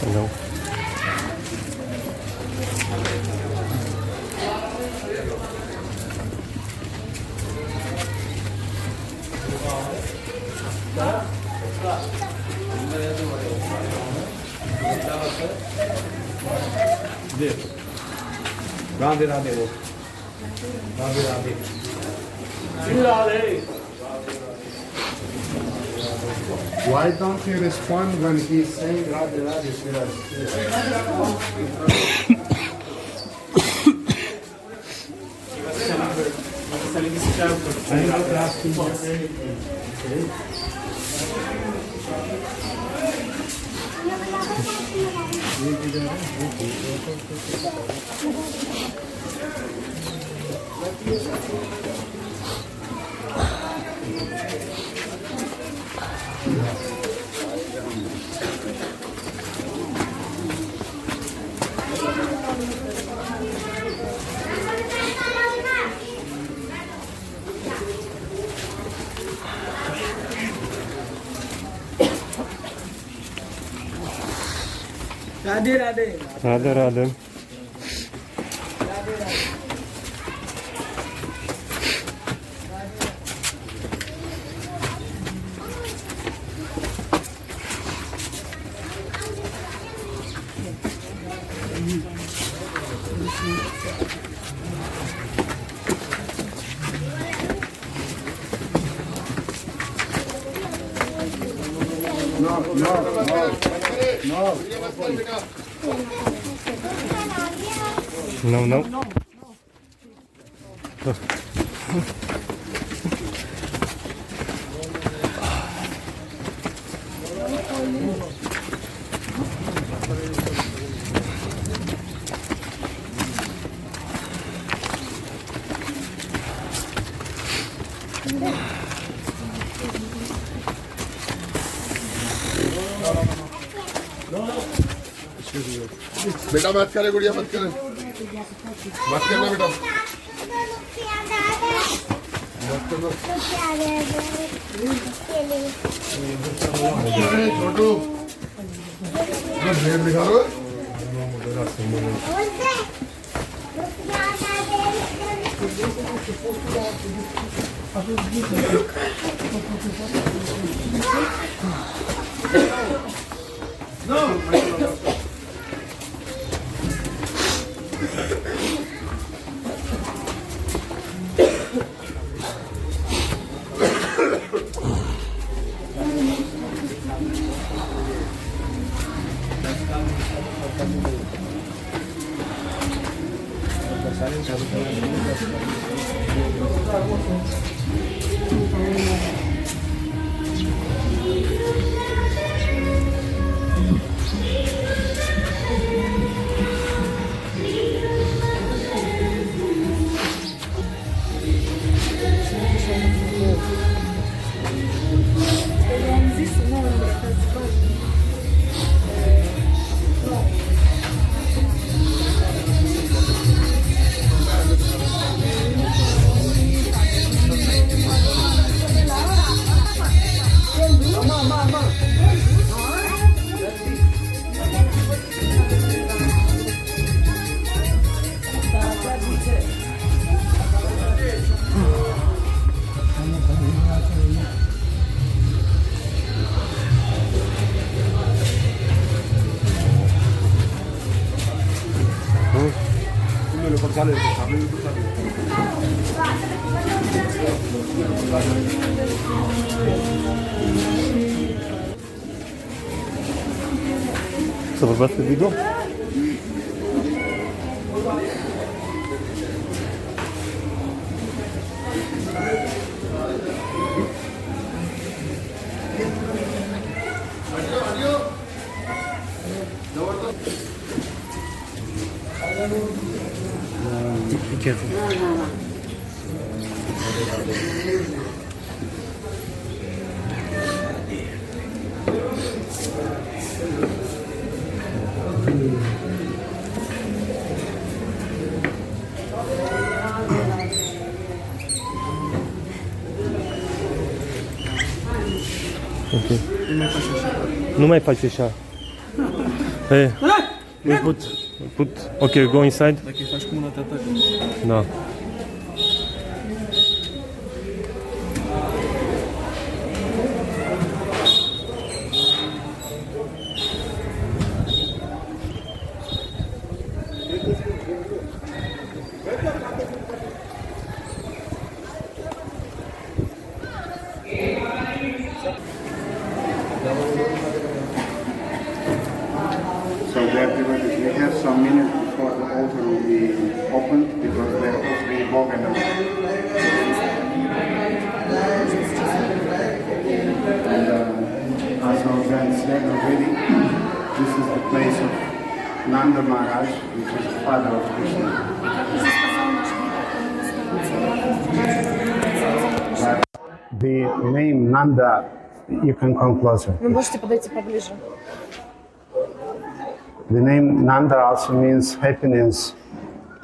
Hello. Radhe Radhe वो Radhe Radhe Radhe. Why don't you respond when he's saying Radhe Radhe Shri? I'm not asking for anything. Radhe Radhe Radhe Radhe. No, no. बेटा मत करे गुड़िया मत करे मत करना बेटा छोटू ब्लेड दिखा लो să vorbească video? Be careful. Okay. Nu mai faci așa. Hey, we put. Okay, go inside. Dacă îi faci cu mâna te atacă. Da. So we have some minutes before the altar will be opened because there will be Bogan. And as our friend said already, this is the place of Nanda Maharaj, which is the father of Krishna. The name Nanda, you can come closer. Вы можете подойти поближе. The name Nanda also means happiness,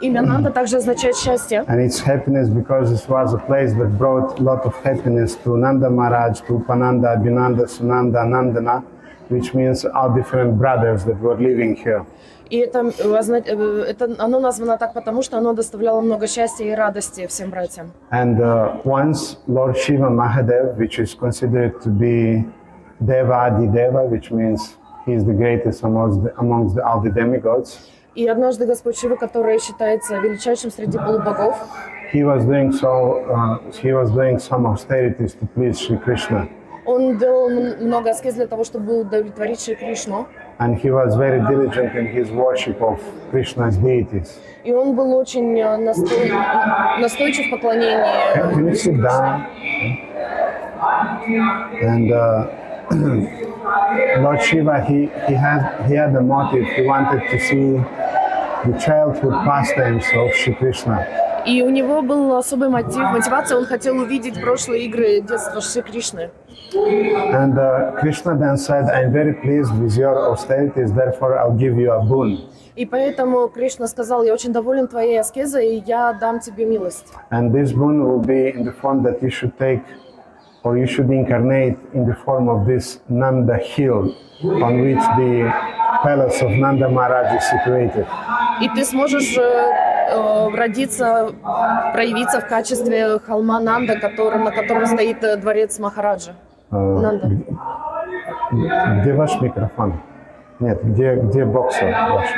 Имя Нанда также означает счастье. and it's happiness because it was a place that brought a lot of happiness to Nanda Maharaj, to Upananda, Abhinanda, Sunanda, Nandana, which means all different brothers that were living here. И оно названо так, потому что оно доставляло много счастья и радости всем братьям. And once Lord Shiva Mahadev, which is considered to be Deva Adi Deva, which means he is the greatest amongst all the demigods, И однажды Господь Шива, который считается величайшим среди полубогов, he was doing some austerities to please Shri Krishna. он делал много аскез для того, чтобы удовлетворить Шри Кришну. And he was very diligent in his worship of Krishna's deities. И он был очень настойчив в поклонении. Can you sit down? And Lord Shiva, he had a motive. He wanted to see the childhood pastimes of Shri Krishna. И у него был особый мотивация, он хотел увидеть прошлые игры детства Шри Кришны. And Krishna then said, I'm very pleased with your austerities, therefore I'll give you a boon. И поэтому Кришна сказал: я очень доволен твоей аскезой, и я дам тебе милость. And this boon will be in the form that you should take, or you should incarnate in the form of this Nanda hill, on which the palace of Nanda Maharaj is situated. И ты сможешь родиться, проявиться в качестве холма Нанда, на котором стоит дворец Махараджа. Нанда. Где ваш микрофон? Нет, где боксер ваш?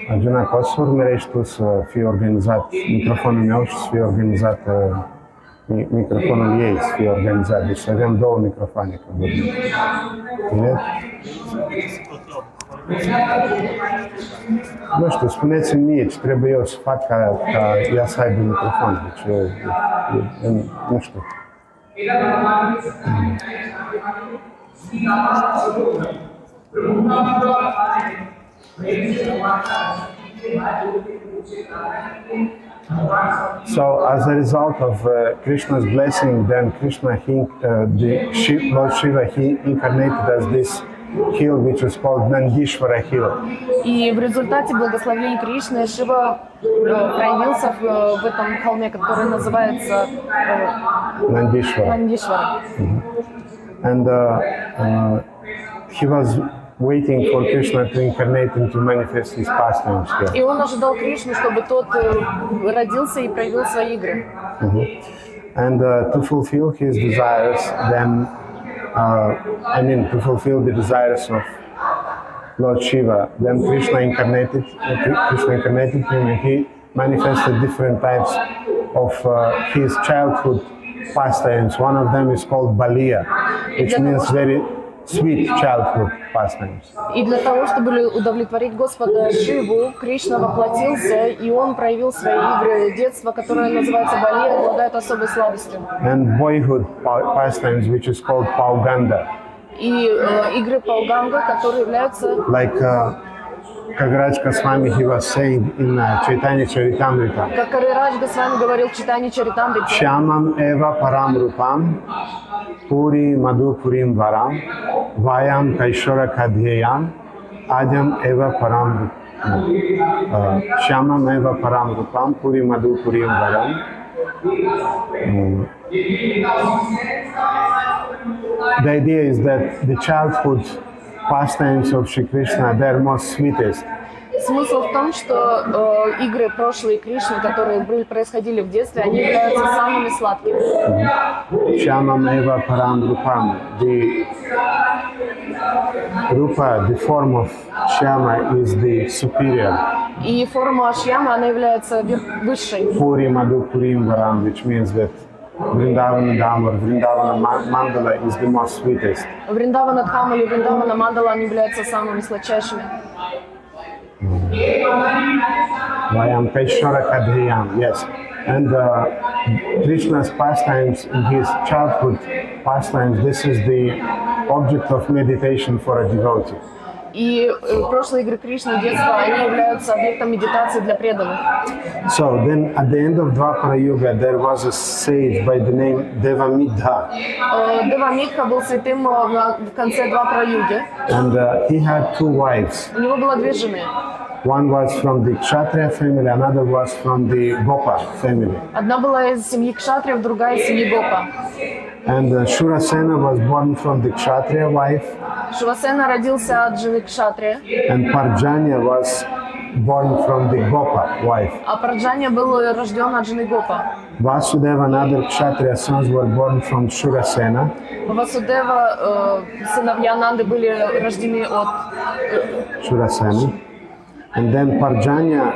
Arjuna, poți să urmărești tu să fie organizat microfonul meu și să fie organizat microfonul ei, să fie organizat. Deci să avem două microfoane. Bine? Nu știu, spuneți-mi mie ce trebuie eu să fac ca ea să aibă microfon. Deci nu știu. So, as a result of Krishna's blessing, then Lord Shiva, he incarnated as this hill, which was called Nandishvara Hill. И в результате благословения Кришны Шива проявился в этом холме, который называется Нандишвара. And he was waiting for Krishna to incarnate and to manifest his pastimes here. И он ожидал Кришну, чтобы тот родился и проявил свои игры. And to fulfill his desires, then to fulfill the desires of Lord Shiva. Then Krishna incarnated him, and he manifested different types of his childhood pastimes. One of them is called Baliya, which means very sweet childhood pastimes. И для того, чтобы удовлетворить Господа Шиву, Кришна воплотился, и он проявил свои игры детства, которые называются Бали, обладают особой сладостью. And boyhood pastimes, which is called Pauganda. И игры Пауганга, которые являются... Like Kagaraj Goswami, he was saying in Chaitanya Charitamrita. Как Карирадж Госвами говорил в Чайтанье Чаритамрите. Shyamam eva param rupam, puri madhu purim varam, vayam kaishora kadhyayam, adyam eva param rupam. Shyamam eva param rupam, puri madhu purim varam. The idea is that the childhood pastimes of Shri Krishna, they are most sweetest. Смысл в том, что игры прошлые Кришны, которые происходили в детстве, они являются самыми сладкими. Shyamam eva param rupam. The rupa, the form of Shyama, is the superior. И форма Шьямы, она является высшей. Puri madhu purim varam, which means that Vrindavan Dham or Vrindavan Mandala is the most sweetest. Вриндавана Дхам или Вриндавана Мандала, они являются самыми сладчайшими. Vayam Kaishara Kadhriyam, yes. And Krishna's pastimes, in his childhood pastimes, this is the object of meditation for a devotee. И прошлые игры Кришны детства, они являются объектом медитации для преданных. So then at the end of Dwapara Yuga, there was a sage by the name Devamidha. Девамидха был святым в конце Двапара-юги. And he had two wives. У него было две жены. One was from the Kshatriya family, another was from the Gopa family. Одна была из семьи Кшатриев, другая из семьи Гопа. And Shurasena was born from the Kshatriya wife, Шивасена родился от жены Кшатрия, and Parjanya was born from the Gopa wife. а Праджаня был рожден от жены Гопа. Vasudeva and other Kshatriya sons were born from Shurasena, Васудева, сыновья Нанды, были рождены от... Shurasena. And then Parjanya,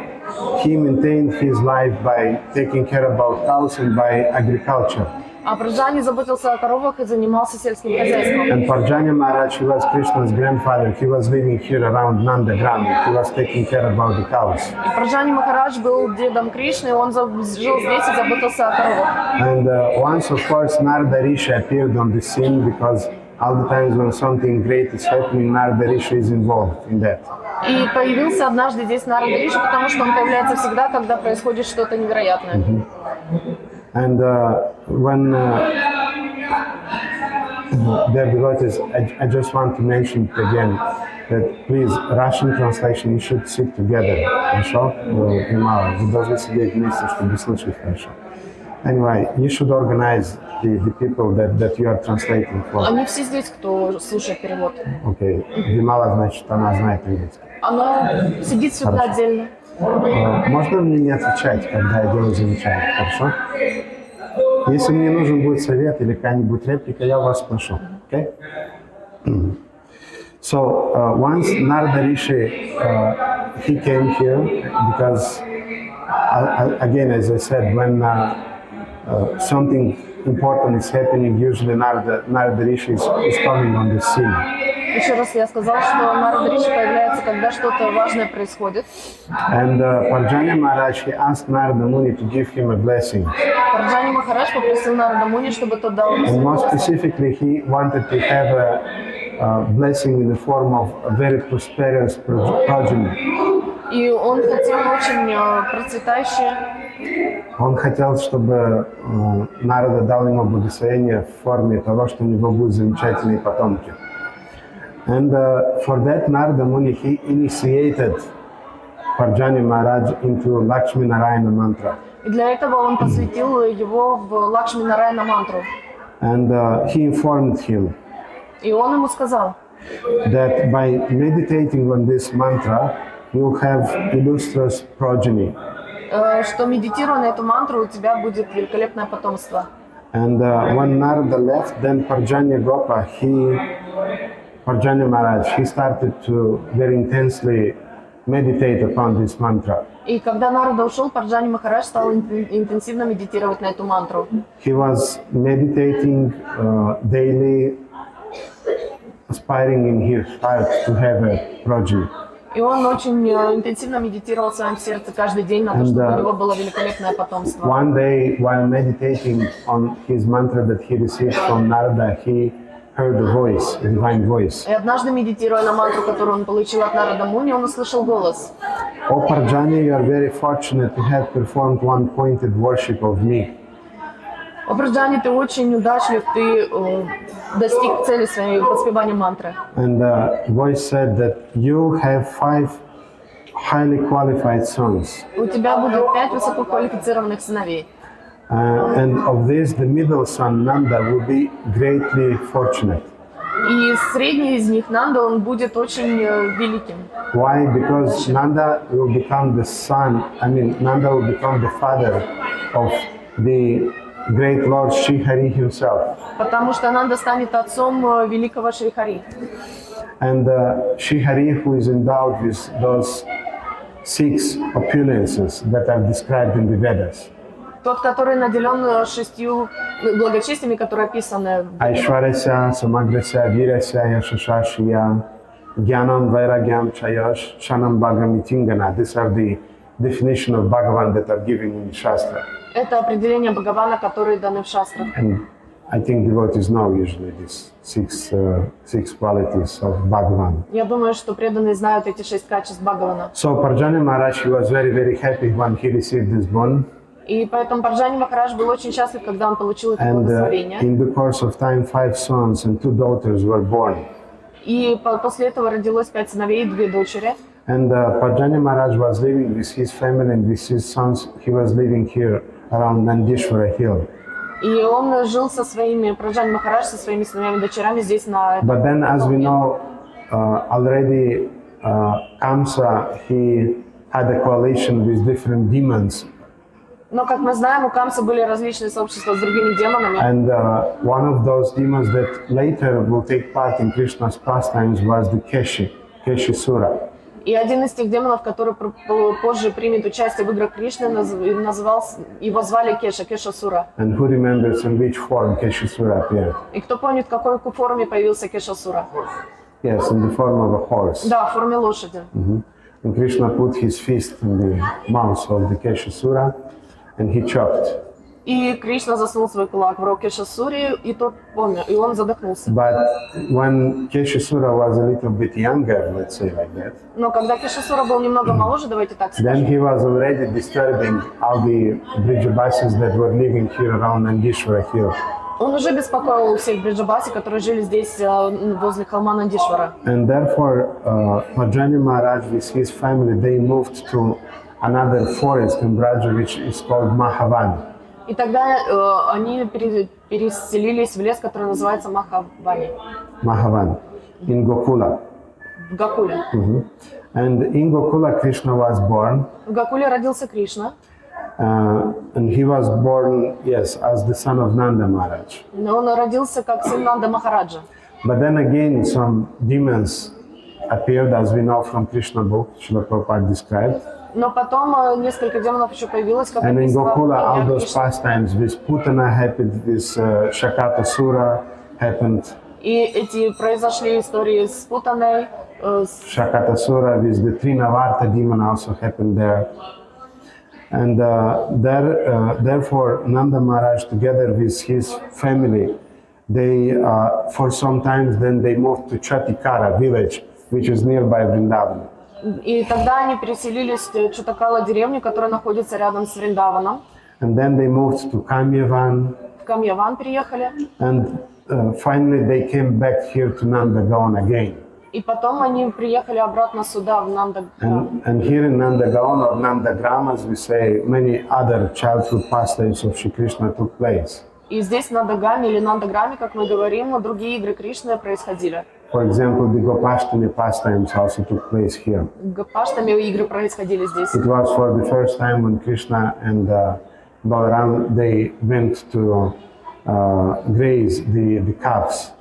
he maintained his life by taking care about cows and by agriculture. А Праджани заботился о коровах и занимался сельским хозяйством. And Parjanya Maharaj, he was Krishna's grandfather. He was living here around Nandgaon. He was taking care about the cows. И Праджани Махарадж был дедом Кришны, он жил здесь и заботился о коровах. And once, of course, Narada Rishi appeared on the scene because all the times when something great is happening, Narada Rishi is involved in that. И появился однажды здесь Нарада Риши, потому что он появляется всегда, когда происходит что-то невероятное. And when dear devotees, I just want to mention it again that please, Russian translation, you should sit together. Хорошо? Вы должны сидеть вместе, чтобы слышать хорошо. Anyway, you should organize the people that you are translating for. Они все здесь, кто слушает перевод. Okay. Вимала, значит, она знает английский. Она сидит всегда отдельно. Можно мне не отвечать, когда я делаю замечание, хорошо? Если мне нужен будет совет или какая-нибудь реплика, я вас спрошу, okay? So, once Narada Rishi, he came here because, again, as I said, when something important is happening, usually Narada Rishi is coming on the scene. Еще раз я сказала, что Нарада Риши появляется, когда что-то важное происходит. And Parjanya Maharaj, he asked Narada Muni to give him a blessing. Парджани Махарадж попросил Нарада Муни, чтобы тот дал ему And more благословение. specifically, he wanted to have a blessing in the form of a very prosperous progeny. И он хотел очень процветающее. Он хотел, чтобы Нарада дал ему благословение в форме того, что у него будут замечательные потомки. And for that, Narada Muni, he initiated Parjanya Maharaj into Lakshmi Narayana mantra. И для этого он посвятил его в Лакшми Нарайана мантру. And he informed him И он ему сказал, that by meditating on this mantra, you'll have illustrious progeny. что медитируя на эту мантру, у тебя будет великолепное потомство. And when Narada left, then Parjanya Gopa, Parjanya Maharaj, he started to very intensely meditate upon this mantra. И когда Нарада ушел, Парджани Махарадж стал интенсивно медитировать на эту мантру. He was meditating daily, aspiring in his heart to have a progeny. И он очень интенсивно медитировал в своем сердце каждый день на то, чтобы у него было великолепное потомство. One day, while meditating on his mantra that he received from Narada, he heard a voice, a divine voice. И однажды, медитируя на мантру, которую он получил от Нарада Муни, он услышал голос. O Parjanya, you are very fortunate to have performed one-pointed worship of me. О, Парджани, ты очень удачлив, ты достиг цели своей воспевания мантры. And the voice said that you have 5 highly qualified sons. У тебя будет 5 высококвалифицированных сыновей. And of this, the middle son, Nanda, will be greatly fortunate. И средний из них, Нанда, он будет очень великим. Why? Because Nanda will become the son, Nanda will become the father of the great Lord Shri himself. Потому что Нанда станет отцом великого Шри Хари. And Shri who is endowed with those 6 opulences that are described in the Vedas. Тот, который наделен 6 благочестиями, которые описаны в Aishwarasya, Samagrasya, Virasya, Yashashashiya, Jnanam, Vairagyam, Chayash, Shanam, Bhagamitingana. These are the definition of Bhagavan that are given in Shastra. Это определение Бхагавана, которые даны в шастрах. And I think devotees know usually these 6 qualities of Bhagavan. Я думаю, что преданные знают эти 6 качеств Бхагавана. So Parjanya Maharaj, he was very, very happy when he received this boon. И поэтому Парджани Махарадж был очень счастлив, когда он получил это And благословение. in the course of time, 5 sons and 2 daughters were born. И после этого родилось 5 сыновей и 2 дочери. And Parjanya Maharaj was living with his family and with his sons. He was living here around Nandishwara Hill. И он жил со своими, Парджани Махарадж со своими сыновьями и дочерями здесь на... But then, as we know, already Kamsa, he had a coalition with different demons. Но, как мы знаем, у Камса были различные сообщества с другими демонами. And one of those demons that later will take part in Krishna's pastimes was the Keshi-sura. И один из тех демонов, который позже примет участие в играх Кришны, его звали Кеша-сура. And who remembers in which form Keshi-sura appeared? И кто помнит, в какой форме появился Кеша-сура? Yes, in the form of a horse. Да, в форме лошади. And Krishna put his fist in the mouth of the Keshi-sura and he chopped. И Кришна засунул свой кулак в рот Кеша-суре, и тот помер, и он задохнулся. But when Keshi-sura was a little bit younger, let's say like that, Но когда Кеша-сура был немного моложе, давайте так then скажем, he was already disturbing all the Brijabasis that were living here around Nandishwara Hill. он уже беспокоил всех Бриджабаси, которые жили здесь возле холма Нандишвара. And therefore, Parjanya Maharaj with his family, they moved to another forest in Braja, which is called Mahavan. И тогда они переселились в лес, который называется Махавани, Mahavan, in Gokula. в Гакуле. And in Gokula, Krishna was born. В Гакуле родился Кришна, And he was born, yes, as the son of Nanda Maharaj. но он родился как сын Нанда Махараджа. But then again, some demons appeared, as we know from Krishna book, Srila Prabhupada described. Но потом несколько демонов еще появилось, как And in описано в Gokula, all книге those Кришны. pastimes with Putana happened, this Shakatasura happened. И эти произошли истории с Путаной, Shakatasura with the Trinavarta demon also happened there. And therefore, Nanda Maharaj, together with his family, they, for some time, then they moved to Chatikara village, which is nearby Vrindavan. И тогда они переселились в Чутакала деревню, которая находится рядом с Вриндаваном. And then they moved to Kamyavan. В Камьяван переехали. And finally, they came back here to Nandgaon again. И потом они приехали обратно сюда, в Нандаграм. And here in Nandgaon or Nandagram, as we say, many other childhood pastimes of Shri Krishna took place. И здесь, в Нандагаме или Нандаграме, как мы говорим, другие игры Кришны происходили. For example, the Gopashtami pastimes also took place here. Гопаштами игры происходили здесь. It was for the first time when Krishna and Balaram, they went to graze the calves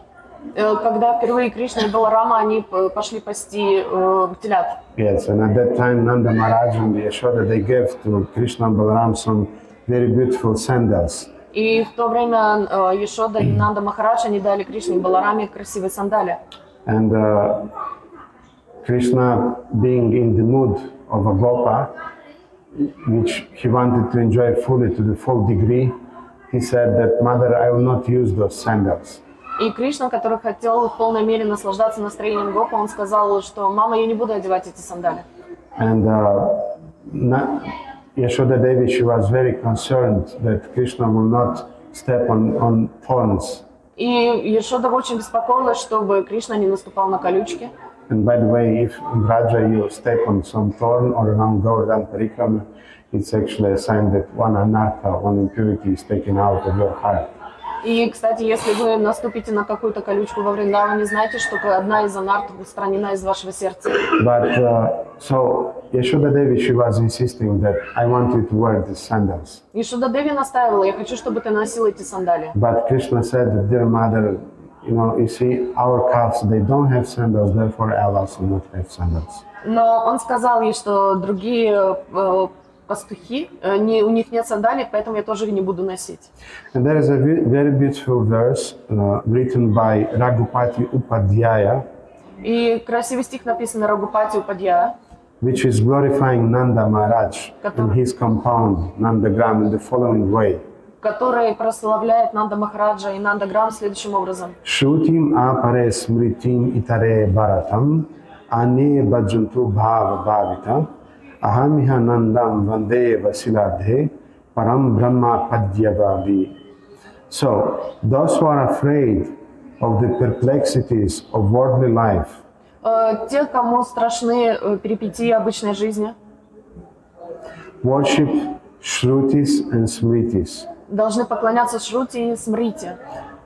Когда впервые Кришна и Баларама, они пошли пасти телят. Yes, and at that time Nanda Maharaj and Yashoda, they gave to Krishna and Balaram some very beautiful sandals. И в то время Йашода и Нанда Махарадж, они дали Кришне и Балараме красивые сандали. And Krishna, being in the mood of a gopa, which he wanted to enjoy fully to the full degree, he said that, Mother, I will not use those sandals. И Кришна, который хотел в полной мере наслаждаться настроением гопа, он сказал, что «Мама, я не буду одевать эти сандали». And Yashoda Devi, she was very concerned that Krishna will not step on thorns. И Йашода очень беспокоилась, чтобы Кришна не наступал на колючки. And by the way, if in Raja you step on some thorn or around Govardhan Parikrama, it's actually a sign that one anartha, one impurity is taken out of your heart. И, кстати, если вы наступите на какую-то колючку во Вриндаване, знайте, что одна из анарт устранена из вашего сердца. But so Yashoda Devi, she was insisting that I want you to wear these sandals. Йашода Деви настаивала, я хочу, чтобы ты носил эти сандали. But Krishna said, dear mother, you see, our calves, they don't have sandals, therefore I'll also not have sandals. Но он сказал ей, что другие пастухи, у них нет сандалий, поэтому я тоже их не буду носить. And there is a very beautiful verse written by Raghupati Upadhyaya, И красивый стих написан Рагупати Упадьяя, which is glorifying Nanda Maharaj in his compound, Nandgaon, in the following way. который прославляет Нанда Махараджа и Нандаграм следующим образом. Shrutim apare smritim itare bharatam ane bhajantu bhava bhavita ahamiha nandam vande vasiladhe param brahma padyavadi. So, those who are afraid of the perplexities of worldly life, Те, кому страшны перипетии обычной жизни, worship Shrutis and Smritis, должны поклоняться Шрути и Смрити,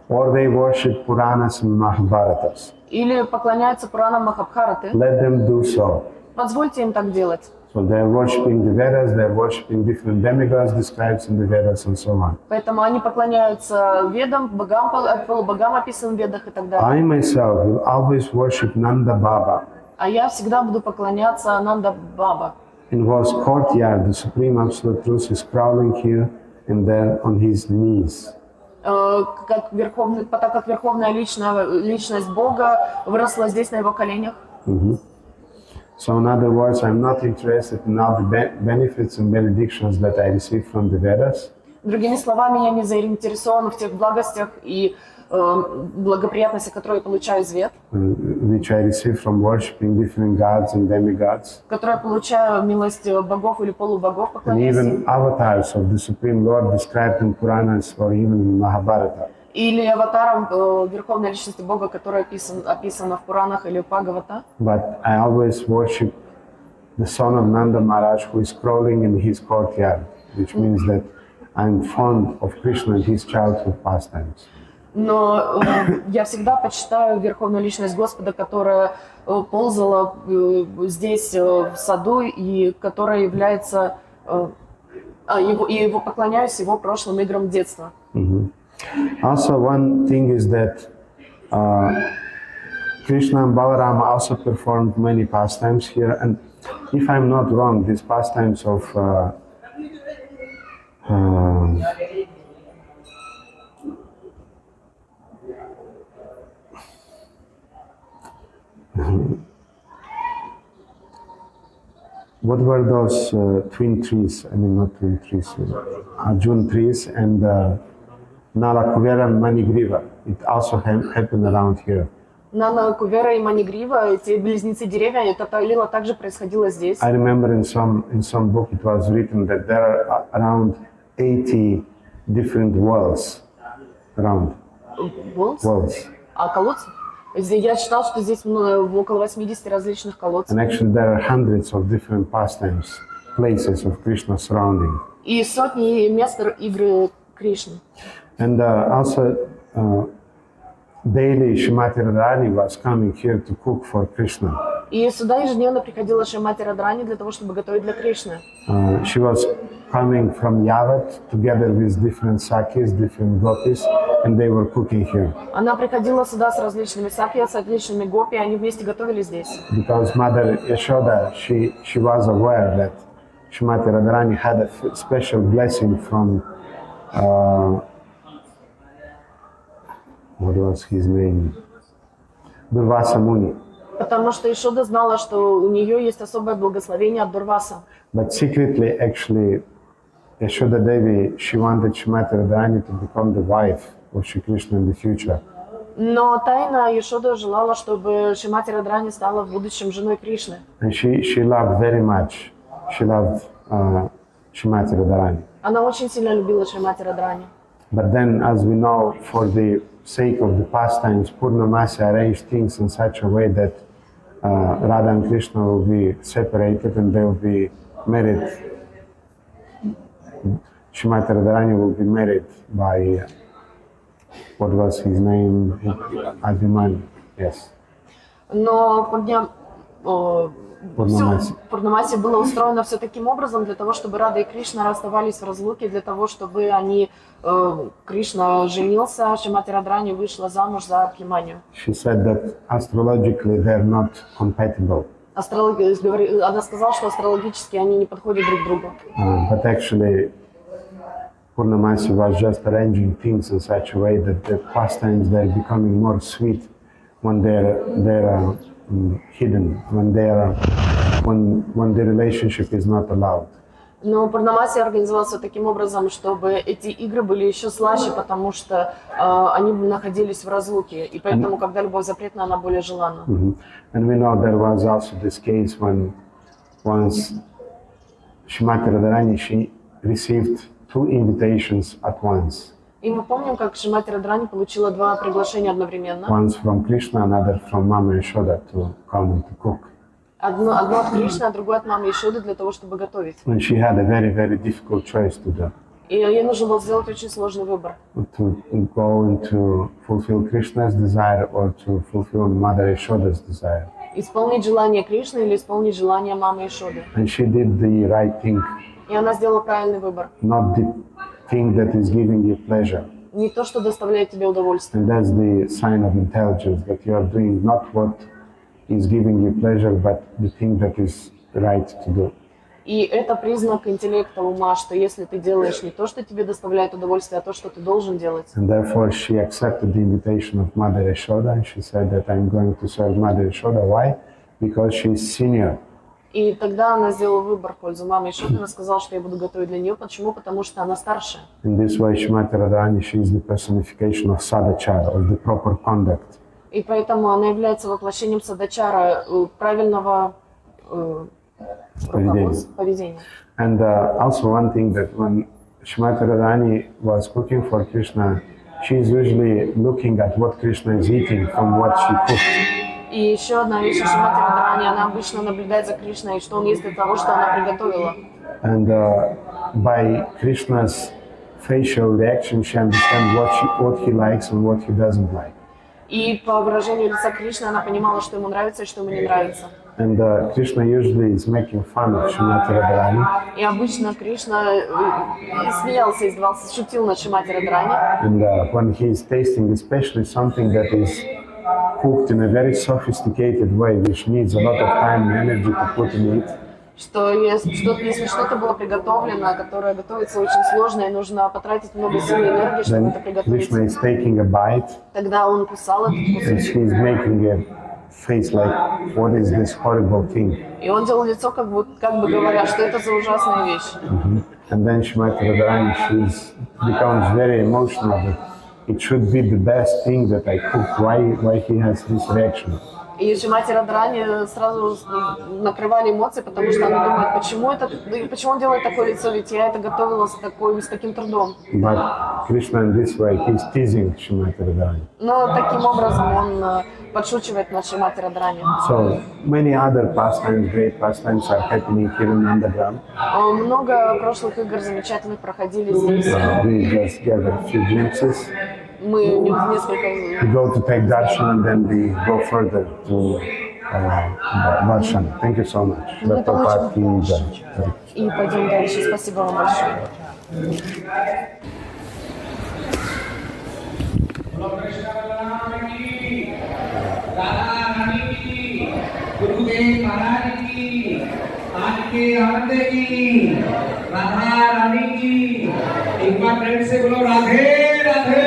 or they worship Puranas and Mahabharatas. или поклоняются Пуранам Махабхараты. Let them do so. Позвольте им так делать. So they are worshipping the Vedas, they are worshipping different demigods described in the Vedas and so on. Поэтому они поклоняются ведам, богам, полубогам, описанным в ведах и так далее. I myself will always worship Nanda Baba, А я всегда буду поклоняться Нанда Баба. in whose courtyard the Supreme Absolute Truth is crawling here and there on his knees. Так как верховная личность Бога выросла здесь на его коленях. So in other words, I'm not interested in all the benefits and benedictions that I receive from the Vedas. Другими словами, я не заинтересована в тех благостях и благоприятностях, которые я получаю из вед, Which I receive from worshipping different gods and demigods, которые я получаю милость богов или полубогов, and поклоняюсь им. even avatars of the Supreme Lord described in Puranas or even in Mahabharata. Или аватаром Верховной Личности Бога, который описано в Пуранах или в Бхагавата. But I always worship the son of Nanda Maharaj who is crawling in his courtyard, which means that I'm fond of Krishna and his childhood pastimes. Но я всегда почитаю Верховную Личность Господа, которая ползала здесь, в саду, и которая является... его поклоняюсь его прошлым играм детства. Also, one thing is that Krishna and Balarama also performed many pastimes here, and if I'm not wrong, these pastimes of what were those twin trees? I mean, not twin trees, Arjun trees and Nalakuvera and Manigriva. It also happened around here. Нана Кувера и Манигрива, эти близнецы деревья, это лила также происходило здесь. I remember in some book it was written that there are around 80 different wells around. Wells. А колодцы? Я читал, что здесь около 80 различных колодцев. And actually there are hundreds of different pastimes, places of Krishna surrounding. И сотни мест игры Кришны. And also daily Shrimati Radharani was coming here to cook for Krishna. И сюда ежедневно приходила Шримати Радхарани для того, чтобы готовить для Кришны. She was coming from Yavat together with different sakis, different gopis, and they were cooking here. Она приходила сюда с различными саки, с различными гопи, они вместе готовили здесь. Because Mother Yashoda, she was aware that Srimati Radharani had a special blessing from, what was his name? Durvasa Muni. Потому что Ишода знала, что у нее есть особое благословение от Дурваса. But secretly, actually, Yashoda Devi, she wanted Srimati Radharani to become the wife of Shri Krishna in the future. Но тайно Ишода желала, чтобы Шримати Радхарани стала в будущем женой Кришны. And she loved very much. She loved Srimati Radharani. Она очень сильно любила Шримати Радхарани. But then, as we know, for the sake of the pastimes, Purnamasi arranged things in such a way that Radha and Krishna will be separated and they will be married. Srimati Radharani will be married by, what was his name? IBAN, yes. Но Пурнамаси. Пурнамаси было устроено все таким образом, для того, чтобы Рада и Кришна оставались в разлуке, для того, чтобы Кришна женился, Шримати Радхарани вышла замуж за Абхиманию. She said that astrologically they're not compatible. Она сказала, что астрологически они не подходят друг другу. But actually, Purnamasi was just arranging things in such a way that the pastimes they're becoming more sweet when they're hidden, when the relationship is not allowed. Но Пурнамаси организовался таким образом, чтобы эти игры были еще слаще, потому что они находились в разлуке, и поэтому, когда любовь запретна, она более желанна. And we know there was also this case when once Srimati Radharani, she received 2 invitations at once. И мы помним, как Шримати Радхарани получила 2 приглашения одновременно. Once from Krishna, another from Mama Yashoda to come and to cook. Одно от Кришны, а другое от мамы Ишоды для того, чтобы готовить. And she had a very, very difficult choice to do. И ей нужно было сделать очень сложный выбор. To go into fulfill Krishna's desire or to fulfill Mother Yashoda's desire. Исполнить желание Кришны или исполнить желание мамы Ишоды. And she did the right thing. И она сделала правильный выбор. Not the thing that is giving you pleasure. Не то, что доставляет тебе удовольствие. And that's the sign of intelligence, that you are doing not what is giving you pleasure, but the thing that is right to do. И это признак интеллекта, ума, что если ты делаешь не то, что тебе доставляет удовольствие, а то, что ты должен делать. And therefore she accepted the invitation of Mother Yashoda and she said that I'm going to serve Mother Yashoda. Why? Because she is senior. И тогда она сделала выбор в пользу мамы Ишоды. Она сказала, что я буду готовить для нее. Почему? Потому что она старше. In this way, Srimati Radharani, she is the personification of sadachara, of the proper conduct. И поэтому она является воплощением садачара, правильного поведения. And also one thing that when Srimati Radharani was cooking for Krishna, she is usually looking at what Krishna is eating from what she cooked. И еще одна вещь, Шримати Радхарани, она обычно наблюдает за Кришной, что он ест от того, что она приготовила. And by Krishna's facial reaction, she understands what he likes and what he doesn't like. И по выражению лица Кришны она понимала, что ему нравится и что ему не нравится. And Krishna usually is making fun of Srimati Radharani. И обычно Кришна смеялся, издевался, шутил над Шримати Радхарани. And when he is tasting, especially something that is cooked in a very sophisticated way, which needs a lot of time and energy to put in it. Что если что-то было приготовлено, которое готовится очень сложно, и нужно потратить много сил и энергии, чтобы это приготовить. Krishna is taking a bite. Тогда он кусал этот And кусочек. he is making a face like, what is this horrible thing? И он делал лицо, как бы говоря, что это за ужасная вещь. And then Srimati Radharani, she becomes very emotional that it should be the best thing that I cook. Why he has this reaction? И Шримати Радхарани сразу накрывали эмоции, потому что она думает, почему он делает такое лицо, ведь я это готовила с таким трудом. But Krishna in this way, he's teasing Srimati Radharani. Но таким образом он подшучивает над Шримати Радхарани. So many other pastimes, great pastimes are happening here in Nandgaon. Много прошлых игр замечательных проходили здесь. We just gather a few glimpses. Мы We несколько... go to take darshan and then we go further to version. Thank you so much. Ну, это Prabhupada ki очень jai. хорошо. И пойдем дальше. Спасибо вам большое. गुरुदेव महाराज की, आज के आनंद की, राधा रानी की, एक बार प्रेम से बोलो राधे राधे,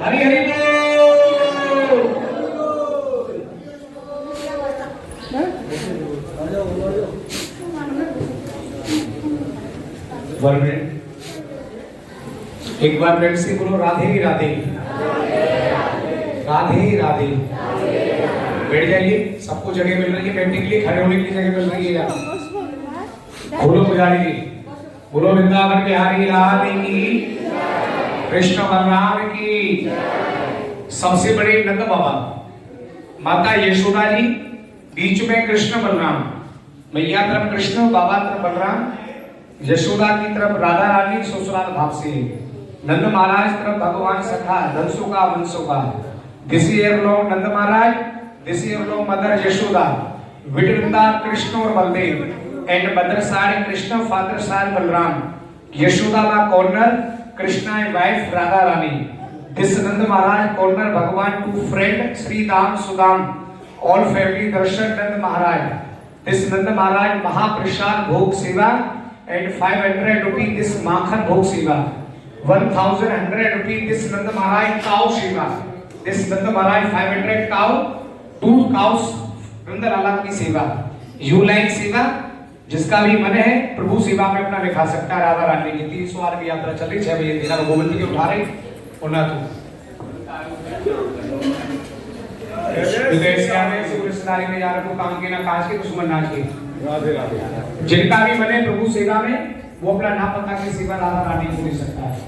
हरि हरि बोल। एक बार प्रेम से बोलो राधे राधे, राधे राधे। बैठ जाइए, सबको जगह मिल रही है बैठने के लिए, खड़े होने के लिए जगह मिल रही है। बोलो पुजारी जी, बोलो वृंदावन बिहारी लाल की, कृष्ण बलराम की। सबसे बड़े नंद बाबा, माता यशोदा जी, बीच में कृष्ण बलराम, मैया तरफ कृष्ण, बाबा तरफ बलराम, यशोदा की तरफ राधा रानी ससुराल भाव से, नंद महाराज तरफ भगवान सखा धनसु का वंशों का। दिस ईयर लोग नंद महाराज, दिस ईयर लोग मदर यशोदा, विटृंदा कृष्ण और Baldev, and mother side Krishna, father side Balram, Yashoda मां corner, Krishna and wife Radha Rani. This Nand Maharaj corner भगवान two friend Shri Dam Sudam, all family darshan Nand Maharaj. This Nand Maharaj mahaprasad bhog सेवा and 500 rupees this Makhan bhog seva, 1100 rupees this Nand Maharaj cow seva. This Nand Maharaj 500 cow, 2 cows Vrindavan की सेवा। यू लाइक सेवा, जिसका भी मन है प्रभु सेवा में अपना लिखा सकता है। राधा रानी की 300 आदमी यात्रा चल रही, 6 बजे दिना गोविंद जी उठा रहे और ना तू विदेश से आ रहे, रिश्तेदारी में जा रहे, को काम के ना काज के दुश्मन नाच के। राधे राधे। जिनका भी मन है प्रभु सेवा में, वो अपना नाम पता की सेवा राधा रानी को ले सकता है।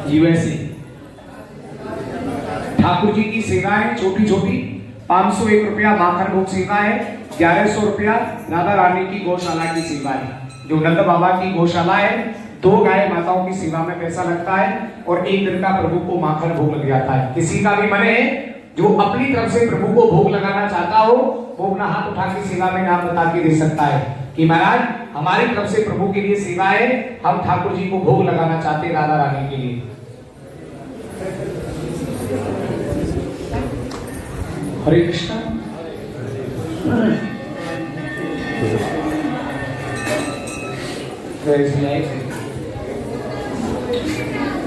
यूएसए ठाकुर जी की सेवाएं छोटी छोटी, 501 रुपया माखन भोग सेवा है, 1100 रुपया राधा रानी की गौशाला की सेवा है। जो नंद बाबा की गौशाला है, 2 गाय माताओं की सेवा में पैसा लगता है और 1 दिन का प्रभु को माखन भोग लग जाता है। किसी का भी मन है जो अपनी तरफ से प्रभु को भोग लगाना चाहता हो, वो अपना हाथ उठा के सेवा में नाम बता के दे सकता है कि महाराज हमारी तरफ से प्रभु के लिए सेवा है, हम ठाकुर जी को भोग लगाना चाहते हैं राधा रानी के लिए। हरे कृष्णा।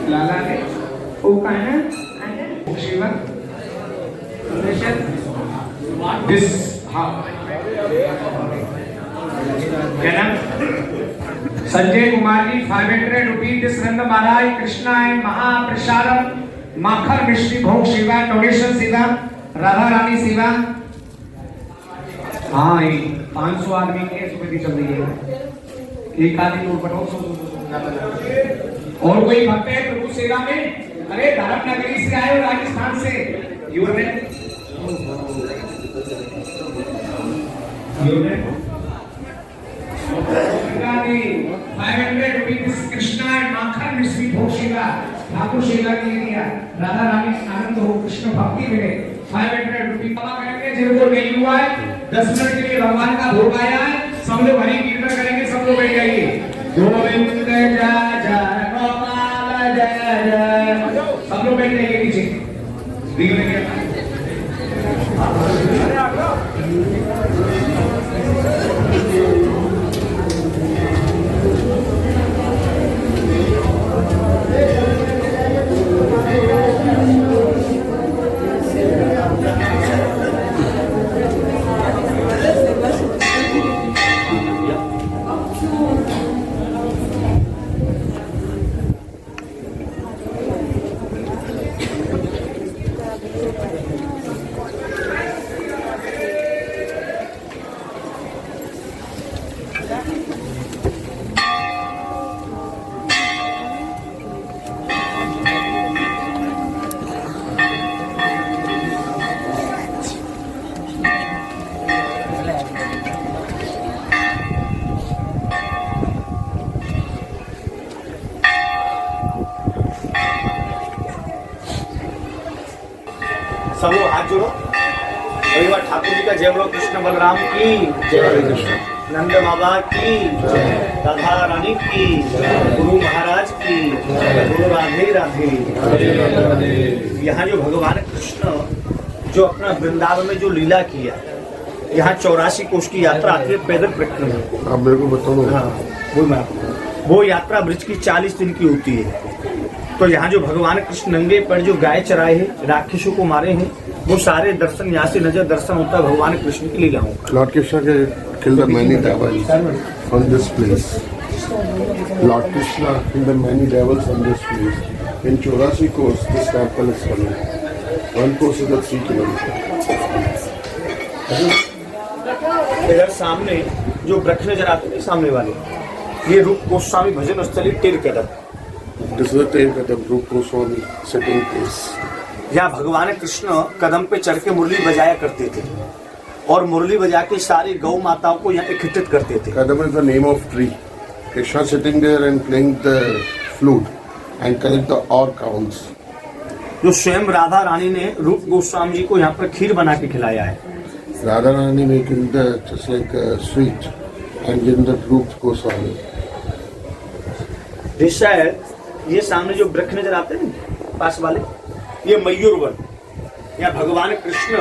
लाला ने वो कहा है शिवा दिस क्या नाम? Sanjay Kumar ji 500 rupees this Nand Maharaj Krishna and mahaprasadam makhan mishri bhog सेवा, डोनेशन सेवा, राधा रानी सेवा। हाँ 500 आदमी की सुविधा चल रही है, एक आदमी को बढ़ाओ 100 और कोई भक्त है प्रभु सेवा में? अरे धर्म नगरी से आए हो, राजस्थान से, यूनिट 500 रुपीज कृष्णा एंड माखन मिश्री भोग सेवा, ठाकुर सेवा के लिए दिया, राधा रानी आनंद हो, कृष्ण भक्ति मिले। 500 रुपीज जमा करेंगे, जिनको नहीं हुआ है 10 मिनट के लिए भगवान का भोग आया है, सब लोग हरि कीर्तन करेंगे, सब लोग बैठ जाइए। गोविंद जय जय गोपाल जय जय, सब लोग बैठ जाइए नीचे। एक बार ठाकुर जी का जय बोलो, कृष्ण बलराम की जय, नंद बाबा की जय, राधा रानी की, गुरु महाराज की, गुरु राधे राधे। यहाँ जो भगवान कृष्ण जो अपना वृंदावन में जो लीला किया, यहाँ 84 कोष की यात्रा आती है पैदल परिक्रमा। आप मेरे को बताओ। हाँ, वो यात्रा ब्रिज की 40 दिन की होती है। तो यहाँ जो भगवान कृष्ण नंगे पर जो गाय चराए हैं, राक्षसों को मारे हैं, वो सारे दर्शन यहाँ से नजर दर्शन होता है भगवान कृष्ण की लीलाओं का। लॉर्ड कृष्ण के killed many devils on this place. Lord Krishna killed many devils on this place. In 84 course, this temple is coming. One course is 3 kilometers. इधर सामने जो वृक्ष नजर आते हैं सामने वाले, ये रूप गोस्वामी भजन स्थली टेर कदम। This is the Rup Goswami sitting place. यहाँ भगवान कृष्ण कदम पे चढ़ के मुरली बजाया करते थे और मुरली बजा के सारी गौ माताओं को यहाँ एकत्रित करते थे। Kadam is the name of tree. Krishna sitting there and playing the flute and collect the all counts. जो स्वयं राधा रानी ने रूप गोस्वामी जी को यहाँ पर खीर बना के खिलाया है। Radha Rani making the just like sweet and giving the Rup Goswami. ये सामने जो वृक्ष नजर आते हैं पास वाले, ये मयूर वन। यहाँ भगवान कृष्ण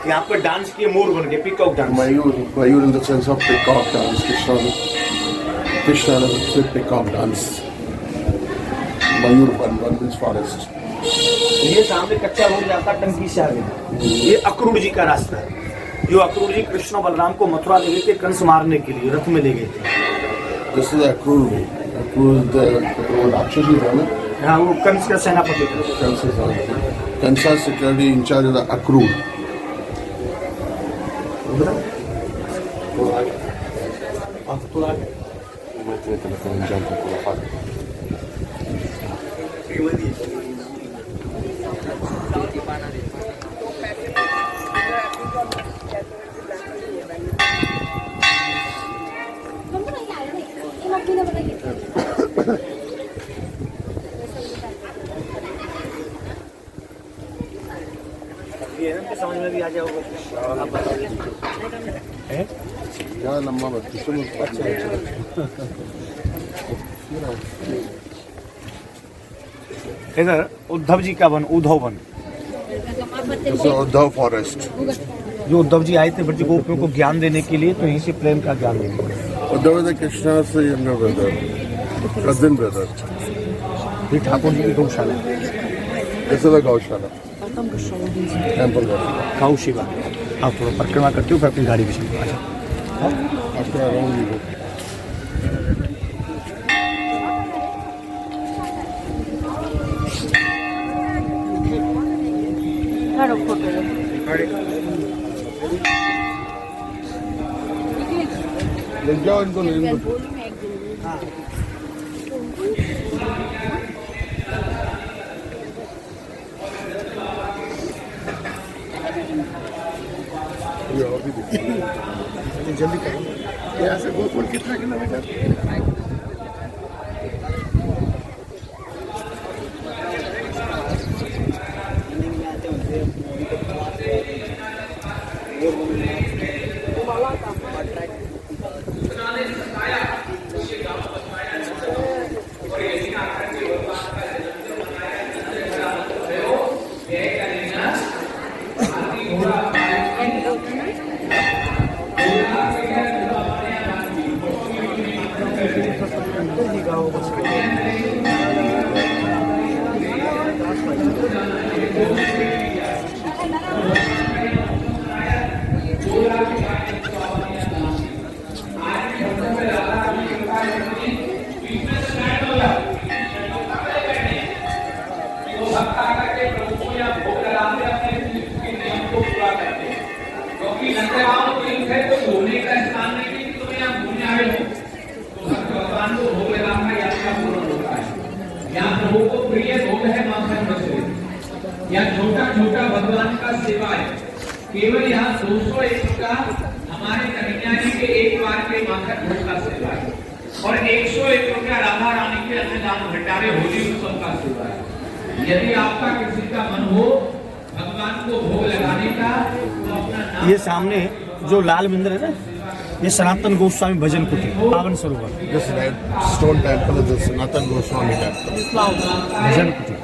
यहाँ पर डांस किए, मोर बन गए, peacock dance. Mayur in the sense of peacock dance. Krishna with peacock dance. Mayur one means forest. ये सामने कच्चा रोड जाता टंकी से आगे, ये अक्रूर जी का रास्ता है। जो अक्रूर जी कृष्ण बलराम को मथुरा ले गए थे कंस मारने के लिए, रथ में ले गए थे। This is Akrur way. Akrur is the Rakshasi Rana. हाँ, वो कंस का सेनापति था। Kansa security in charge of the Akrur. समझ में भी आ जाओगे आप बताइए। क्या लंबा बत्ती सुनो। इधर उद्धव जी का one, Uddhav one, Uddhav forest. जो उद्धव जी आए थे ब्रज गोपियों को ज्ञान देने के लिए, तो यहीं से प्रेम का ज्ञान देंगे। उद्धव इज कृष्णा से यंगर ब्रदर, कजिन ब्रदर। ये ठाकुर जी की गौशाला है। दिस इज द गौशाला, टेंपल गौशाला। गौ शिवा। आप थोड़ा परिक्रमा करते हो, फिर अपनी गाड़ी भी चलते हो। आफ्टर अराउंड यू ले जाओ इनको, ले इनको। जल्दी करो। यहाँ से गोकुल कितना किलोमीटर? छोटा छोटा भगवान का सेवा है। केवल यहाँ 201 का हमारे कन्हैया जी के एक बार के माखन भोग का सेवा है और 101 रुपया राधा रानी के अन्नदान भंडारे होली उत्सव का सेवा है। यदि आपका किसी का मन हो भगवान को भोग लगाने का, तो अपना नाम ये सामने जो लाल मंदिर है ना, ये सनातन गोस्वामी भजन कुटी, पावन सरोवर This red stone temple is the Sanatana Goswami temple. भजन कुटी।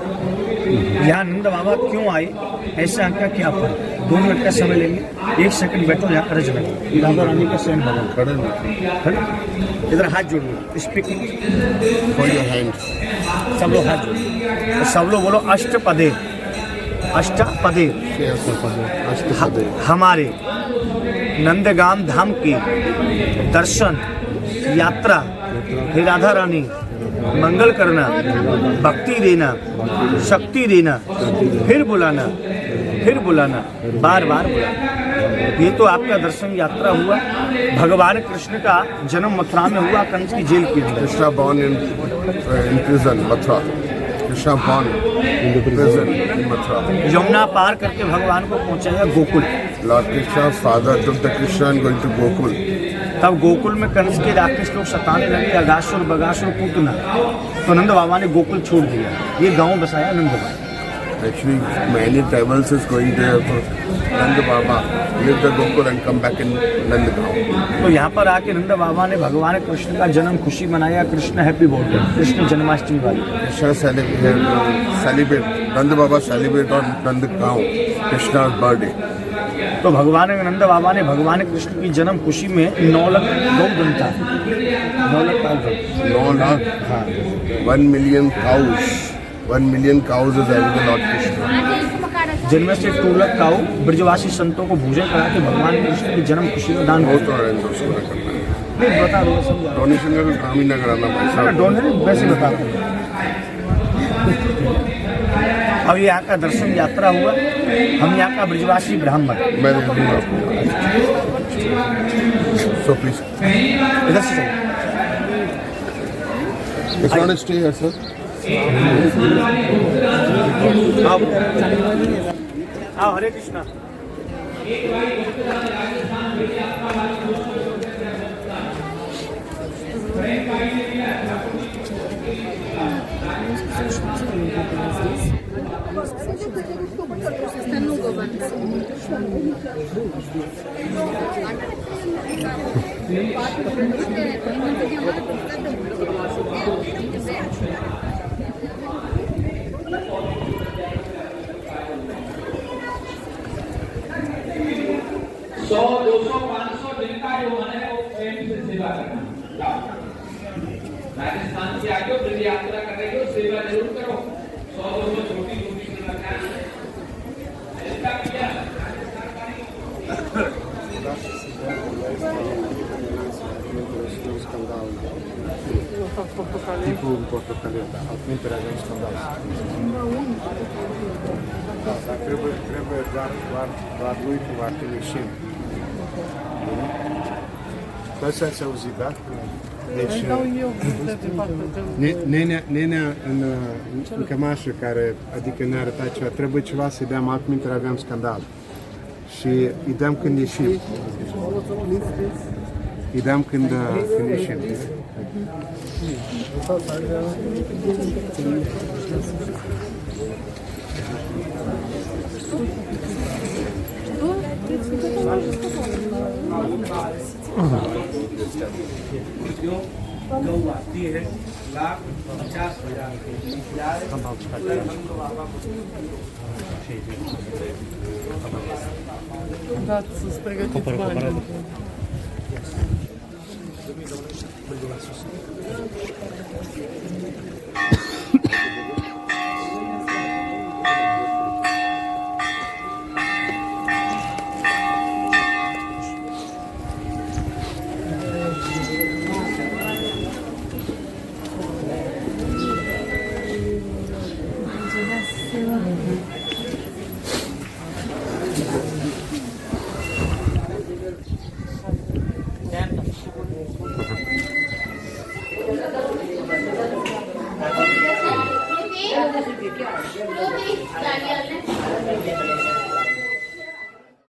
यहाँ नंद बाबा क्यों आए, ऐसा का क्या फल? 2 मिनट का समय लेंगे, 1 सेकंड बैठो, यहाँ करज लगे, राधा रानी का शयन भवन खड़े में इधर हाथ जोड़ लो, स्पीकिंग for your hand. सब लोग हाथ जोड़ो, तो सब लोग बोलो अष्टपदे, अष्टपदे अष्टपदे हमारे नंदगाम धाम की दर्शन यात्रा, हे राधा रानी मंगल करना, भक्ति देना, शक्ति देना, फिर बुलाना, बार बार बुलाना। ये तो आपका दर्शन यात्रा हुआ। भगवान कृष्ण का जन्म मथुरा में हुआ, कंस की जेल के अंदर। Krishna born in prison, Mathura. Krishna born in prison in Mathura. Yamuna पार करके भगवान को पहुंचाया Gokul. Lord Krishna's father took the Krishna and going to Gokul. तब गोकुल में कंस के राक्षस लोग सताने लगे, अगासुर बगासुर पूतना, तो नंद बाबा ने गोकुल छोड़ दिया, ये गांव बसाया नंद बाबा। Actually, many travels is going there for Nand Baba, leave the Gokul and come back in Nandgaon. तो यहाँ पर आके नंद बाबा ने भगवान कृष्ण का जन्म खुशी मनाया, कृष्ण हैप्पी बर्थडे, कृष्ण जन्माष्टमी वाली। Krishna celebrate, Nand Baba celebrate on Nandgaon, Krishna's birthday. तो भगवान नंद बाबा ने भगवान कृष्ण की जन्म खुशी में 9 लाख गौधन था, 9 लाख गाय। 9 lakh, 1 million cows. 1 million cows is having the Lord Krishna. जिनमें से 2 लाख काऊ ब्रजवासी संतों को भोजन करा के भगवान कृष्ण की जन्म खुशी में दान बहुत ऑरेंज उसको ना करना है। नहीं बता दो, समझा डोनेशन का कोई काम ही ना कराना पैसा। डोनेशन वैसे बता दो। अब यहाँ का दर्शन यात्रा हुआ, हम यहाँ का ब्रजवासी ब्राह्मण। मैं दे दूंगा आपको। So please. इधर से चलो। It's not a stay here, sir. आओ हरे कृष्णा। सौ 200 500 दिन का जो मन है वो प्रेम से सेवा करना। राजस्थान से आगे ब्रज यात्रा कर रहे हो, सेवा जरूर करो। 100 200 छोटी छोटी सेवा इसका किया। Tipo um portocaleta, altamente era um escândalo. Trebuie doar lui cu artileșin. Toți ați auzit, da? Deci, nenea în cămașă care, adică ne-a arătat ceva, trebuie ceva să-i dăm, altminte aveam scandal. Și îi dăm când ieșim. Îi dăm când ieșim. आती है 1,50,000 Da, să-ți pregătiți bani.